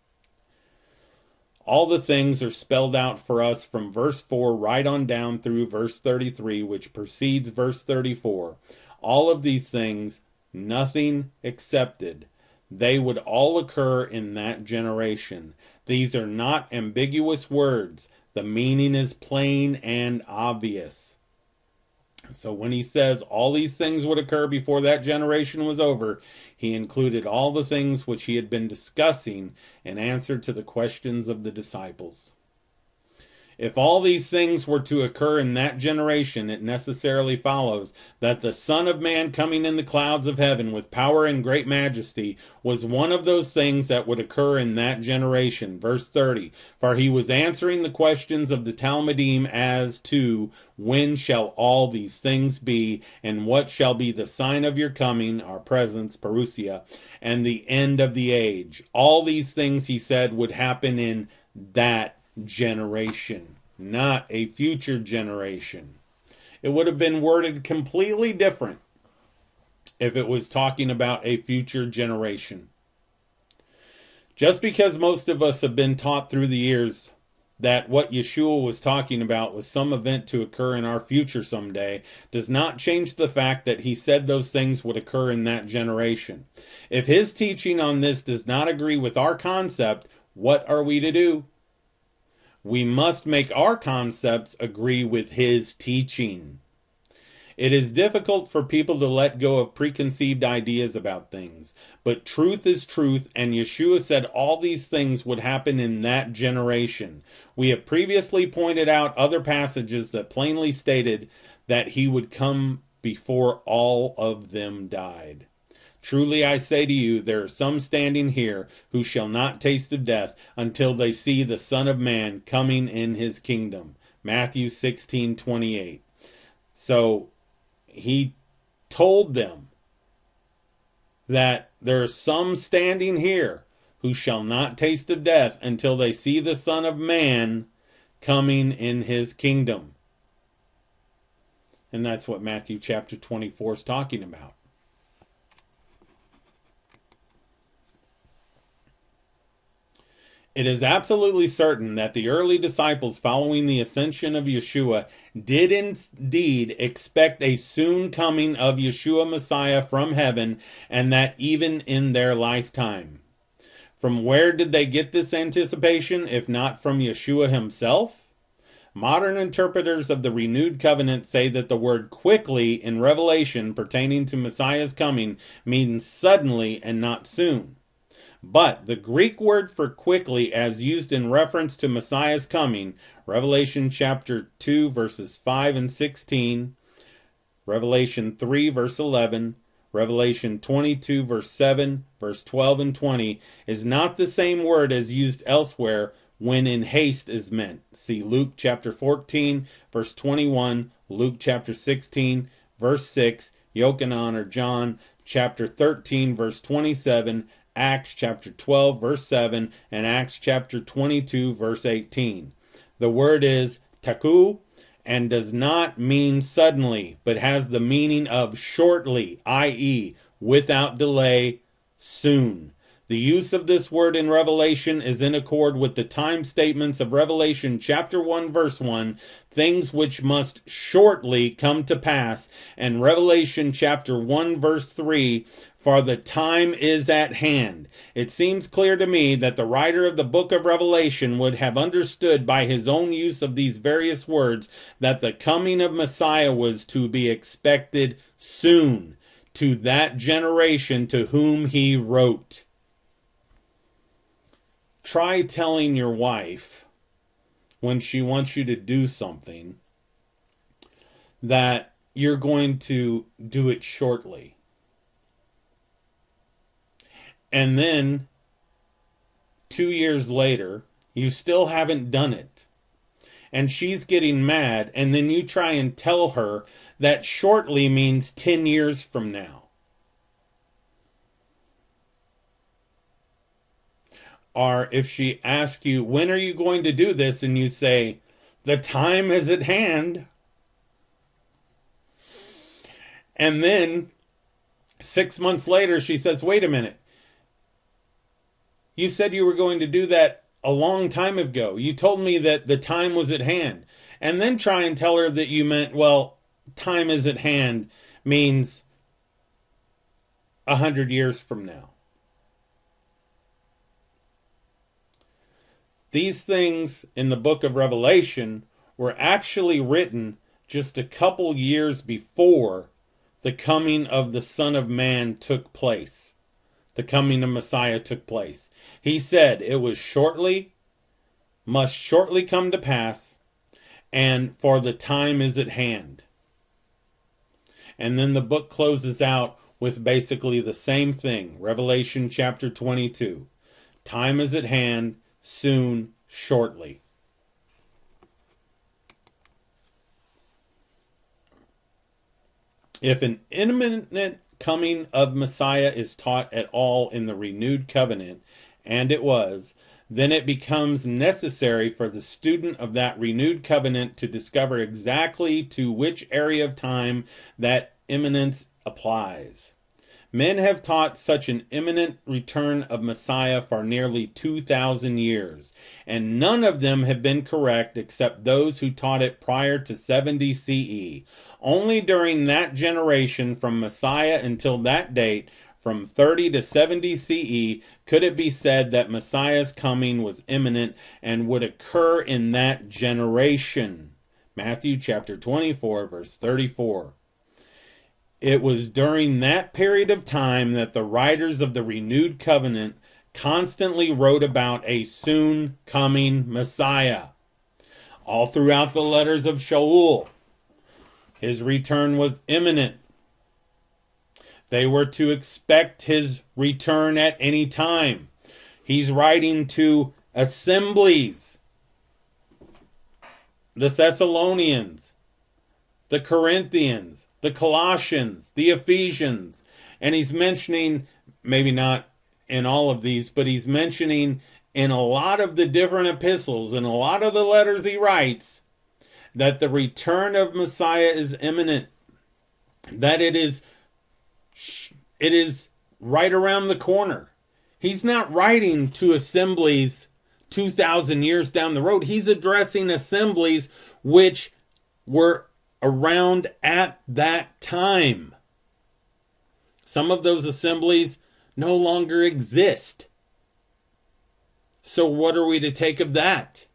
All the things are spelled out for us from verse 4 right on down through verse 33, which precedes verse 34. All of these things, nothing excepted, they would all occur in that generation. These are not ambiguous words. The meaning is plain and obvious. So when he says all these things would occur before that generation was over, he included all the things which he had been discussing in answer to the questions of the disciples. If all these things were to occur in that generation, it necessarily follows that the Son of Man coming in the clouds of heaven with power and great majesty was one of those things that would occur in that generation. Verse 30, for he was answering the questions of the Talmudim as to when shall all these things be, and what shall be the sign of your coming, our presence, parousia, and the end of the age. All these things, he said, would happen in that generation, not a future generation. It would have been worded completely different if it was talking about a future generation. Just because most of us have been taught through the years that what Yeshua was talking about was some event to occur in our future someday, does not change the fact that he said those things would occur in that generation. If his teaching on this does not agree with our concept, what are we to do? We must make our concepts agree with his teaching. It is difficult for people to let go of preconceived ideas about things, but truth is truth, and Yeshua said all these things would happen in that generation. We have previously pointed out other passages that plainly stated that he would come before all of them died. Truly I say to you, there are some standing here who shall not taste of death until they see the Son of Man coming in his kingdom. Matthew 16:28. So he told them that there are some standing here who shall not taste of death until they see the Son of Man coming in his kingdom. And that's what Matthew chapter 24 is talking about. It is absolutely certain that the early disciples following the ascension of Yeshua did indeed expect a soon coming of Yeshua Messiah from heaven, and that even in their lifetime. From where did they get this anticipation, if not from Yeshua himself? Modern interpreters of the renewed covenant say that the word quickly in Revelation pertaining to Messiah's coming means suddenly and not soon. But the Greek word for quickly, as used in reference to Messiah's coming, Revelation chapter 2 verses 5 and 16, Revelation 3 verse 11, Revelation 22 verse 7, verse 12 and 20, is not the same word as used elsewhere when in haste is meant. See Luke chapter 14 verse 21, Luke chapter 16 verse 6, Yochanan or John chapter 13 verse 27, Acts chapter 12 verse 7, and Acts chapter 22 verse 18. The word is taku and does not mean suddenly, but has the meaning of shortly, i.e., without delay, soon. The use of this word in Revelation is in accord with the time statements of Revelation chapter 1 verse 1, things which must shortly come to pass, and Revelation chapter 1 verse 3, for the time is at hand. It seems clear to me that the writer of the book of Revelation would have understood by his own use of these various words that the coming of Messiah was to be expected soon to that generation to whom he wrote. Try telling your wife when she wants you to do something that you're going to do it shortly. And then 2 years later, you still haven't done it. And she's getting mad, and then you try and tell her that shortly means 10 years from now. Or if she asks you, when are you going to do this? And you say, the time is at hand. And then 6 months later, she says, wait a minute. You said you were going to do that a long time ago. You told me that the time was at hand. And then try and tell her that you meant, well, time is at hand means 100 years from now. These things in the book of Revelation were actually written just a couple years before the coming of the Son of Man took place. The coming of Messiah took place. He said it must shortly come to pass, and for the time is at hand. And then the book closes out with basically the same thing. Revelation chapter 22. Time is at hand, soon, shortly. If an imminent coming of Messiah is taught at all in the renewed covenant, and it was, then it becomes necessary for the student of that renewed covenant to discover exactly to which area of time that imminence applies. Men have taught such an imminent return of Messiah for nearly 2,000 years, and none of them have been correct except those who taught it prior to 70 CE. Only during that generation from Messiah until that date, from 30 to 70 CE, could it be said that Messiah's coming was imminent and would occur in that generation. Matthew chapter 24, verse 34. It was during that period of time that the writers of the renewed covenant constantly wrote about a soon coming Messiah. All throughout the letters of Shaul, his return was imminent. They were to expect his return at any time. He's writing to assemblies, the Thessalonians, the Corinthians, the Colossians, the Ephesians, and he's mentioning, maybe not in all of these, but he's mentioning in a lot of the different epistles and a lot of the letters he writes that the return of Messiah is imminent, that it is right around the corner. He's not writing to assemblies 2,000 years down the road. He's addressing assemblies which were around at that time. Some of those assemblies no longer exist. So what are we to take of that?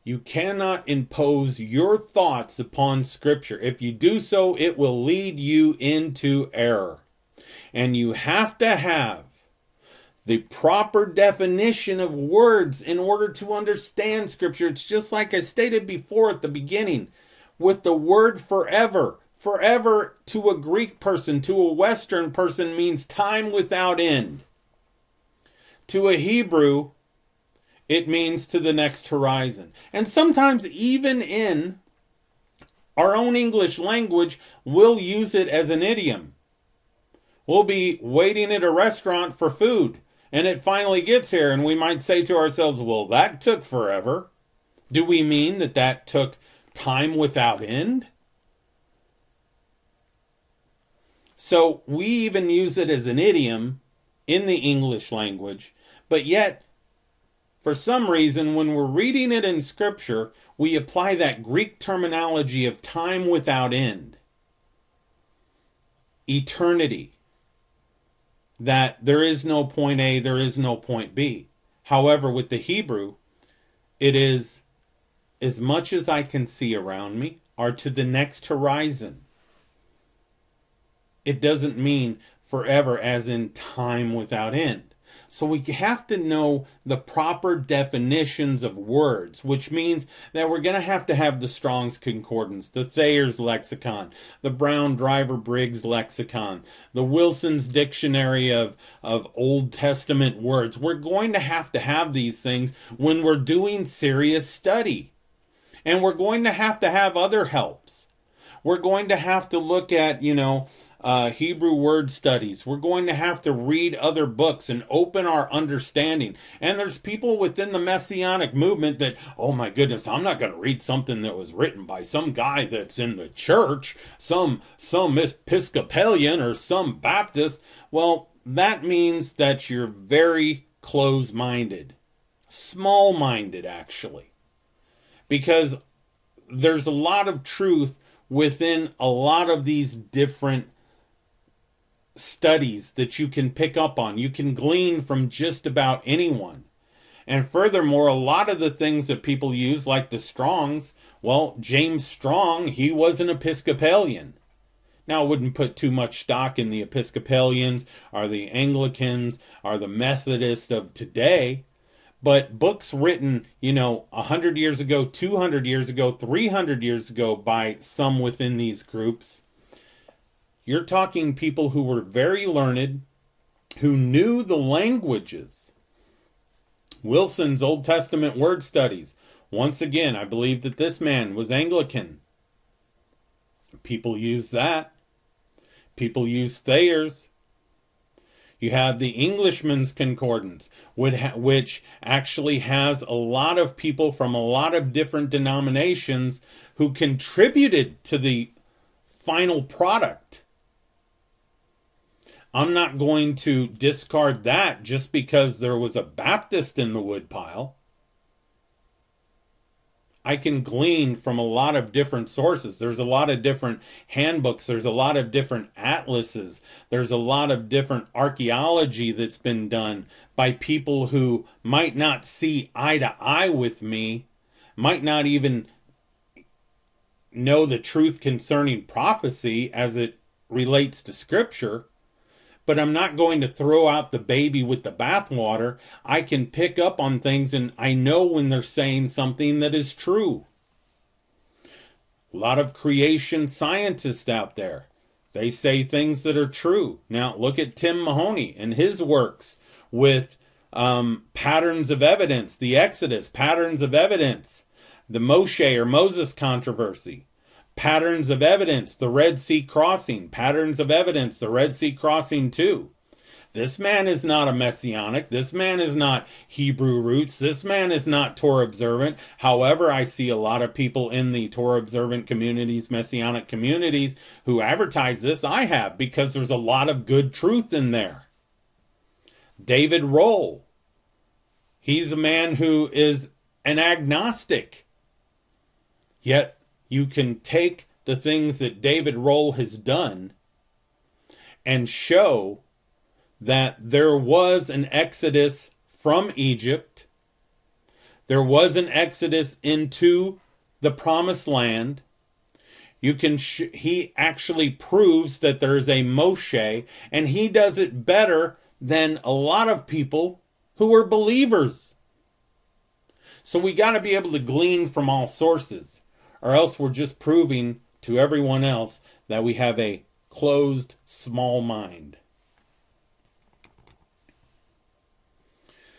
You cannot impose your thoughts upon Scripture. If you do so, it will lead you into error. And you have to have the proper definition of words in order to understand Scripture. It's just like I stated before at the beginning with the word forever. Forever to a Greek person, to a Western person, means time without end. To a Hebrew, it means to the next horizon. And sometimes even in our own English language, we'll use it as an idiom. We'll be waiting at a restaurant for food, and it finally gets here, and we might say to ourselves, well, that took forever. Do we mean that that took time without end? So we even use it as an idiom in the English language, but yet, for some reason, when we're reading it in Scripture, we apply that Greek terminology of time without end. Eternity. That there is no point A, there is no point B. However, with the Hebrew, it is as much as I can see around me or to the next horizon. It doesn't mean forever as in time without end. So we have to know the proper definitions of words, which means that we're going to have the Strong's Concordance, the Thayer's Lexicon, the Brown Driver Briggs Lexicon, the Wilson's Dictionary of Old Testament words. We're going to have these things when we're doing serious study. And we're going to have other helps. We're going to have to look at, Hebrew word studies. We're going to have to read other books and open our understanding. And there's people within the Messianic movement that, oh my goodness, I'm not going to read something that was written by some guy that's in the church, some Episcopalian or some Baptist. Well, that means that you're very close-minded, small-minded actually, because there's a lot of truth within a lot of these different studies that you can pick up on. You can glean from just about anyone. And furthermore, a lot of the things that people use, like the Strongs, well, James Strong, he was an Episcopalian. Now, I wouldn't put too much stock in the Episcopalians or the Anglicans or the Methodists of today, but books written, 100 years ago, 200 years ago, 300 years ago by some within these groups, you're talking people who were very learned, who knew the languages. Wilson's Old Testament word studies. Once again, I believe that this man was Anglican. People use that. People use Thayer's. You have the Englishman's Concordance, which actually has a lot of people from a lot of different denominations who contributed to the final product. I'm not going to discard that just because there was a Baptist in the woodpile. I can glean from a lot of different sources. There's a lot of different handbooks. There's a lot of different atlases. There's a lot of different archaeology that's been done by people who might not see eye to eye with me, might not even know the truth concerning prophecy as it relates to Scripture. But I'm not going to throw out the baby with the bathwater. I can pick up on things, and I know when they're saying something that is true. A lot of creation scientists out there, they say things that are true. Now, look at Tim Mahoney and his works with patterns of evidence, the Exodus, patterns of evidence, the Moshe or Moses controversy. Patterns of evidence, the Red Sea crossing. Patterns of evidence, the Red Sea crossing too. This man is not a Messianic. This man is not Hebrew roots. This man is not Torah observant. However, I see a lot of people in the Torah observant communities, Messianic communities, who advertise this. I have, because there's a lot of good truth in there. David Roll. He's a man who is an agnostic. Yet, you can take the things that David Roll has done and show that there was an exodus from Egypt. There was an exodus into the promised land. He actually proves that there's a Moshe, and he does it better than a lot of people who are believers. So we got to be able to glean from all sources, or else we're just proving to everyone else that we have a closed, small mind.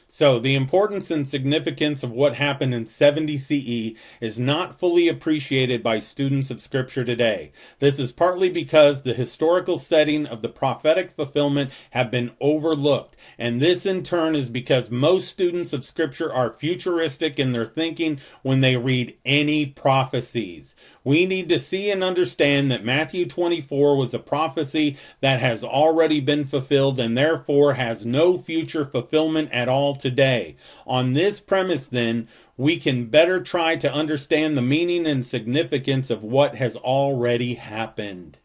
So the importance and significance of what happened in 70 CE is not fully appreciated by students of Scripture today. This is partly because the historical setting of the prophetic fulfillment have been overlooked. And this in turn is because most students of Scripture are futuristic in their thinking when they read any prophecies. We need to see and understand that Matthew 24 was a prophecy that has already been fulfilled and therefore has no future fulfillment at all today. On this premise, then, we can better try to understand the meaning and significance of what has already happened.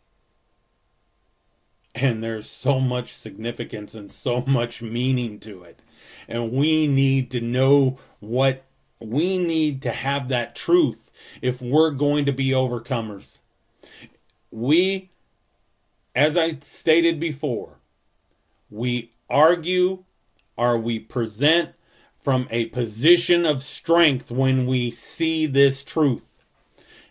And there's so much significance and so much meaning to it. And we need to know what we need to have that truth if we're going to be overcomers. We, as I stated before, we argue or we present from a position of strength when we see this truth.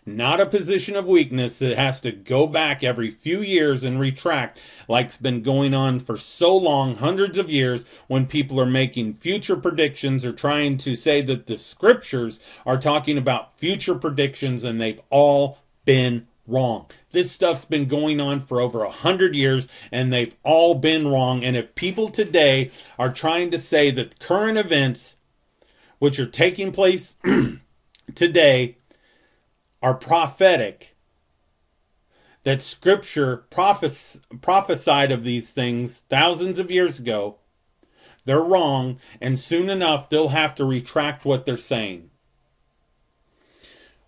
Not a position of weakness that has to go back every few years and retract like's been going on for so long, hundreds of years, when people are making future predictions or trying to say that the Scriptures are talking about future predictions and they've all been wrong. This stuff's been going on for over 100 years and they've all been wrong. And if people today are trying to say that current events, which are taking place today, are prophetic, that Scripture prophesied of these things thousands of years ago, they're wrong, and soon enough they'll have to retract what they're saying.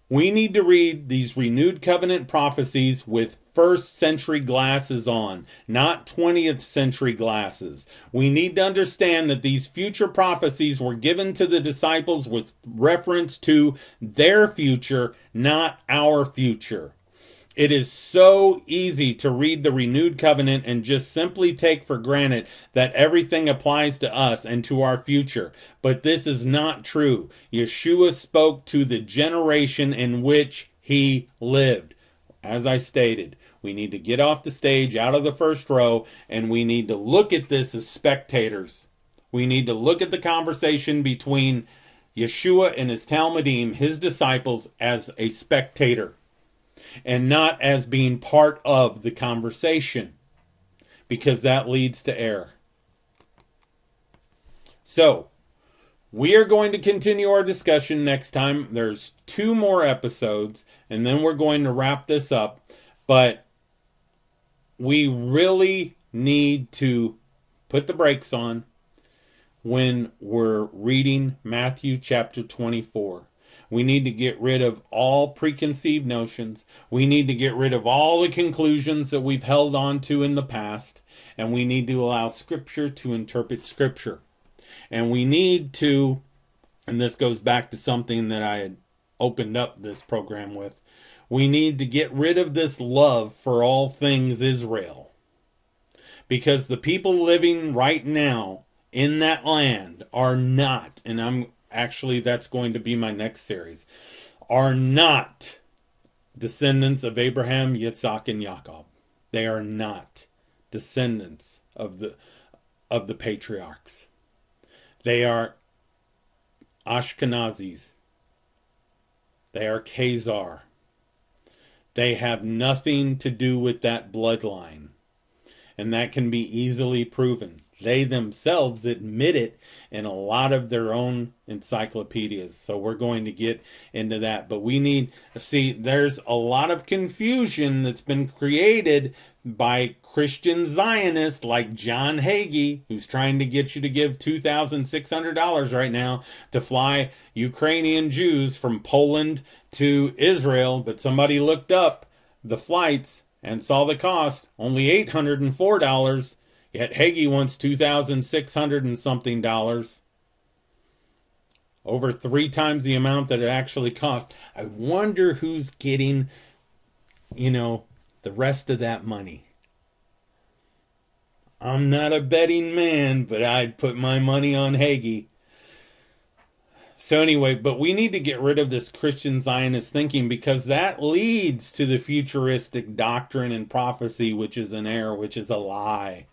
We need to read these renewed covenant prophecies with first century glasses on, not 20th century glasses. We need to understand that these future prophecies were given to the disciples with reference to their future, not our future. It is so easy to read the renewed covenant and just simply take for granted that everything applies to us and to our future. But this is not true. Yeshua spoke to the generation in which he lived. As I stated, we need to get off the stage, out of the first row, and we need to look at this as spectators. We need to look at the conversation between Yeshua and his Talmudim, his disciples, as a spectator, and not as being part of the conversation, because that leads to error. So, we are going to continue our discussion next time. There's 2 more episodes, and then we're going to wrap this up. But we really need to put the brakes on when we're reading Matthew chapter 24. We need to get rid of all preconceived notions. We need to get rid of all the conclusions that we've held on to in the past. And we need to allow Scripture to interpret Scripture. And we need to, and this goes back to something that I had opened up this program with, we need to get rid of this love for all things Israel. Because the people living right now in that land are not, and that's going to be my next series, are not descendants of Abraham, Yitzhak, and Jacob. They are not descendants of the patriarchs. They are Ashkenazis. They are Khazar. They have nothing to do with that bloodline. And that can be easily proven. They themselves admit it in a lot of their own encyclopedias. So we're going to get into that. But there's a lot of confusion that's been created by Christian Zionists like John Hagee, who's trying to get you to give $2,600 right now to fly Ukrainian Jews from Poland to Israel. But somebody looked up the flights and saw the cost, only $804. Yet Hagee wants $2,600 and something dollars. Over 3 times the amount that it actually cost. I wonder who's getting, the rest of that money. I'm not a betting man, but I'd put my money on Hagee. So anyway, but we need to get rid of this Christian Zionist thinking, because that leads to the futuristic doctrine and prophecy, which is an error, which is a lie.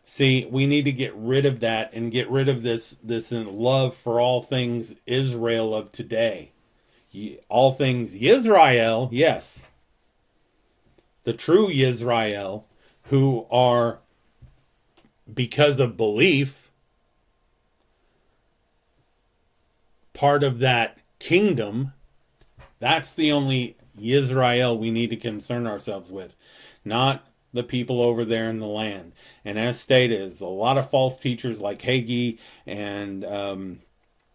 See, we need to get rid of that and get rid of this love for all things Israel of today. All things Yisrael, yes. The true Yisrael, who are, because of belief, part of that kingdom. That's the only Yisrael we need to concern ourselves with. Not the people over there in the land. And as stated, is a lot of false teachers like Hagee and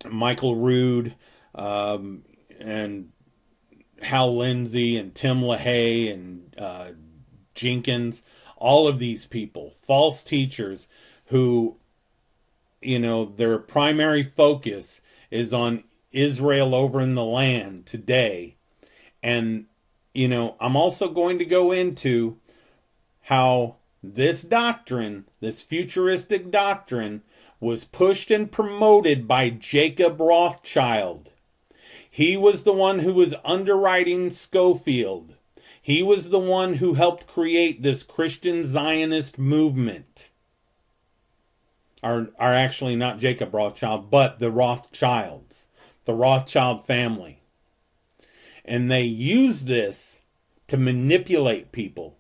Michael Rood and Hal Lindsey and Tim LaHaye and Jenkins, all of these people, false teachers who, their primary focus is on Israel over in the land today. And, I'm also going to go into how this doctrine, this futuristic doctrine, was pushed and promoted by Jacob Rothschild. He was the one who was underwriting Schofield. He was the one who helped create this Christian Zionist movement. Are actually not Jacob Rothschild, but the Rothschilds, the Rothschild family. And they use this to manipulate people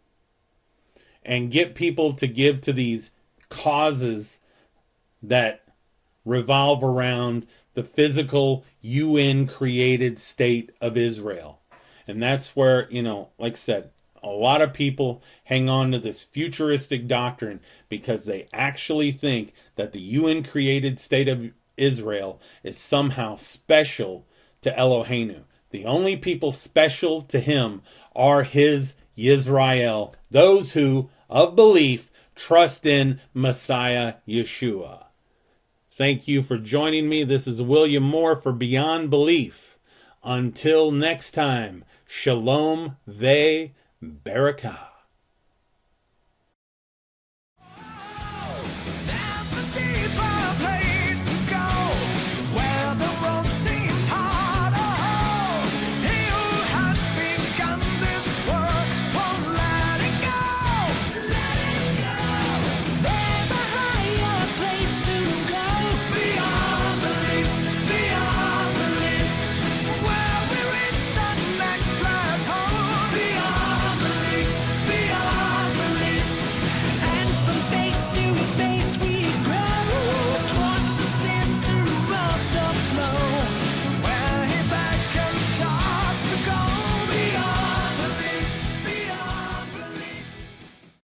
and get people to give to these causes that revolve around the physical UN-created state of Israel. And that's where, like I said, A lot of people hang on to this futuristic doctrine because they actually think that the UN created state of Israel is somehow special to Eloheinu. The only people special to him are his Yisrael, those who, of belief, trust in Messiah Yeshua. Thank you for joining me. This is William Moore for Beyond Belief. Until next time, Shalom Ve Barakah.